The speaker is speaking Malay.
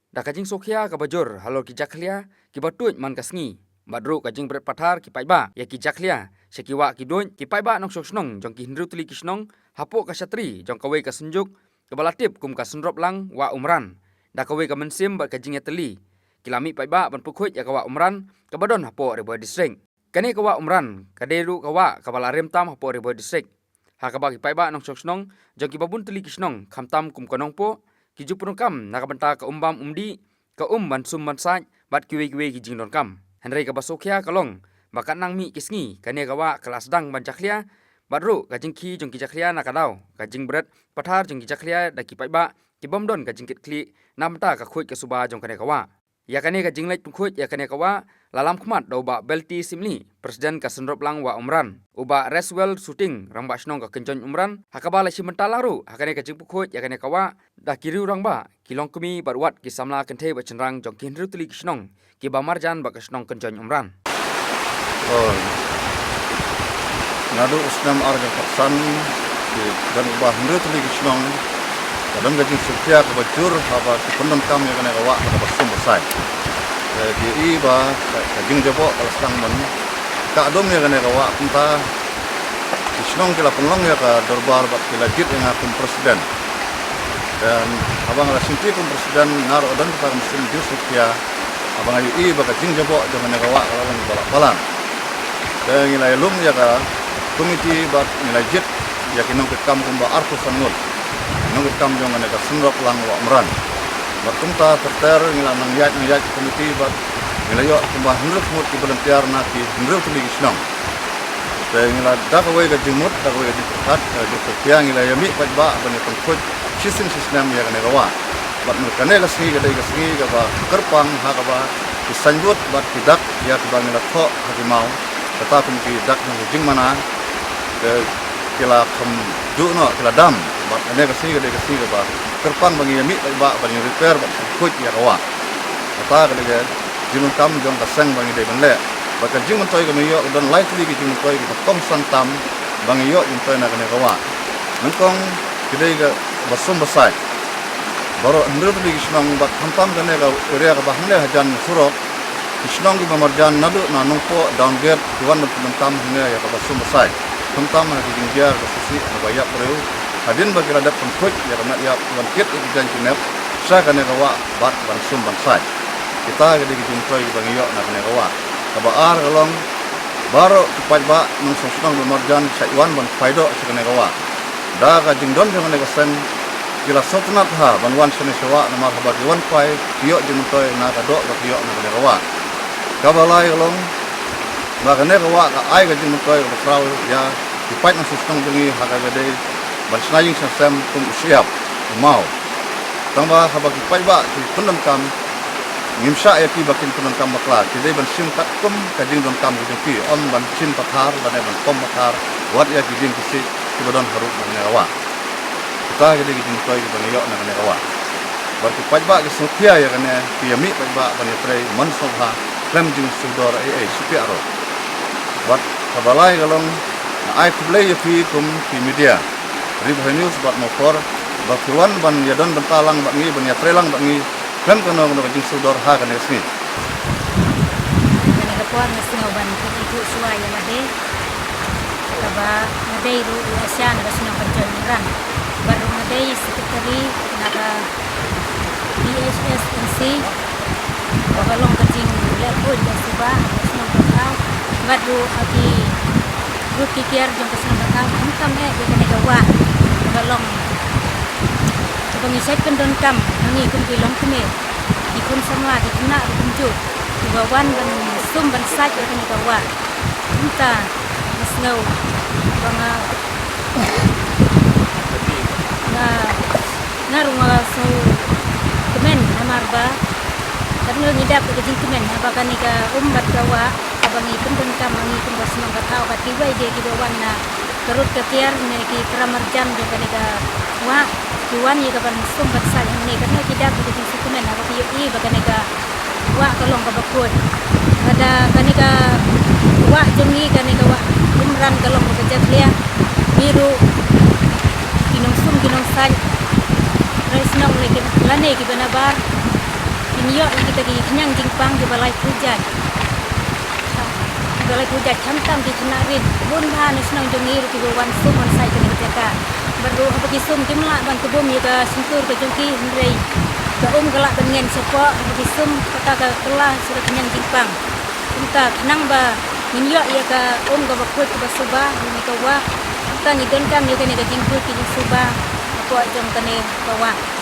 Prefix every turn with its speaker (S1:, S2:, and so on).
S1: Da kajing sokhia ka bajur halor ki jaklia ki batuj man kasngi. Badru kajing beret pathar ki paiba ya ki jaklia sekiwa ki doin ki paiba nong sok snong jong ki hindru tuli ki snong hapo ka satri jong kawe ka sunjuk ke balatip kum ka sunrop lang wa umran. Da kawe ka mensim bat kajing ya teli kilami paiba ban pukhuj ya ka wa umran ka badon hapo rebo distrik. Kani ka wa umran ka deru ka wa ka balarem tam hapo rebo distrik. Ha ka ba ki paiba nong sok snong jong ki babun tuli ki snong khamtam kum konong po ki jupun kam nakabenta ka umbam umdi ka ban sum ban sai bat kiwe ki jingdon kam henry ka basokhia kalong bakat nang mi kisngi kane ka wa kelas dang ban jaklia badru ka jingki jong ki jaklia nakadau ka jing bret pathar jong ki jaklia da ki paiba ki bomdon ka jingkit kli namta ka khuj ka suba jong kane ka wa ya kane ka jinglek khuj ya kane ka wa lalam khmat do ba belti simli presiden ka senrop lang wa umran uba reswell shooting ramba snong ka kenjon umran hakabala simantalaru hakane ka jingpu khuj ya kane ka wa da kiriu rangba kilong kumi barwat ki samla kenthe ba chenrang jong kin rutli kisnong ki ba marjan ba kisnong kenjon umran
S2: Oh, nadu usnam arga paksan ki dan ubah rutli kisnong kadang gajing sukhia ka bajur haba ki pendam kam ya kane ka wa ka basum basai di iba kajing jabo kalastang man ka adom ya kane ka wa punta kisnong kila penlong ya ka dorbar bat kila jit yang akum presiden dan abang ala sinti kum presiden ngar odan kita mesin Yusuf ya abang ayu iba kajing jabo jangan ya ka wa kalawang balak balan dan nilai lum ya ka komiti bat nilai jit ya kinong kekam kumba arfu sanul kinong kekam jangan ya ka senrok lang wa meran bertumta terter ngila nang yat komiti bat ngila yo kumba hendruk mut ki volunteer na ki hendruk tuli kisnong te ngila da ka we ga jimut da ka we ga jipat jo setia ngila yami pat ba ban ya put sistem ya kana rawa bat mer kane ga singi ga ba kerpang ha ka ba kisanjut bat tidak ya ka ba ngila tho ha ki mau tata kum ki dak na jing mana ke kila kum du no kila dam bat ane ga singi ga ba kerpang bangi yami ba ban repair ba kut ya rawa tata ga jinun kam jong ka sang bangi de ban le baka jing mentoy ka miyo dan likely ki jing mentoy ka tong santam bangi yo jing toy na kana rawa nangkong kidai ga basum basai baro ndru bi kisnong bat hantam kana ga area ka bahnle hajan surok kisnong ki mamarjan nadu na nongpo downgrade tuan mentam hne ya ka basum basai hantam na ki jing dia ka sisi na bayak preu hadin bagi radat pengkut ya kana ya tuan kit ki jan kinep sa kana rawa bat bansum bansai kita ga di jing toy bangi yo na kana rawa kabar kalong baro kipat ba nung sosnong marjan saiwan ban faido sekene kawa da ka jingdon jangan ne sen kila sotnat ha ban wan sene sewa namar habar wan pai tio jingtoy na ka do ka tio na ne kawa kabalai kalong ba kene kawa ka ai ka jingtoy ka frau ya kipat nung sosnong bengi ha ka gede ban snaying sistem kum siap mau tamba habar kipat ba ki pendam kam ngimsa ya ki bakin punan kam bakla kidai ban sim tak kum kajing don kam ki on ban sim pathar ban pom pathar wat ya kiding kisi ki badon haruk na rawa kita kidai kiding toy ban yo na rawa bar ki pajba ki sokhia ya kana ki yami pajba ban trei man sobha klem jing sudor supiaro wat kabalai galong na ai kublai ya fi kum ki media ribha news bat mokor ba tuan ban yadon ban talang ban ngi ban ya trelang ban ngi kan kono jing sudor ha kan resmi
S3: kan ka puan na sinoban ko itu suaya made kaba made ru asian ba sino panjang baru made sekretari naka DHSNC babalong kajing level dan suba sino patau baru aki rut kikiar jong kasino patau kam e kan gawa babalong pengisai pendon kam ngi kum bilong kume ikun semua di kena kunju bawan ban sum ban sai ke ni kawa kita snow banga na rumah so kemen amarba karena ngidap ke jing kemen apa kan ka umbat kawa abangi pendon kam ngi kum basno batau bati wai de di bawan na terus kekiar ni ki pramarjan de kan ka wa tuan ye kapan sumbat sa yang ni karena tidak begitu sukumen apa ki baganega wa kalong ka bakut ada kanega wa jengi kanega wa umran kalong ka jatlia biru kinong sum kinong sai resnong lagi lane ki banabar Pinyo kita gi kenyang jingpang di balai hujan. Balai hujan tam di kenarin. Bun bahan senang jongi ruki wan sum on sai kini jaka. Baru apa kisum kimla ban kebum ya ka sentur ke jongki hendrei. Ka galak dengan sepo apa kisum kata ka kelah sudah kenyang jingpang. Kita kenang ba minyo ya ka ga bakut ba suba ni ka wa. Kita ni don kam ya ka ni ka jingku ki suba. Apa jong kene bawa.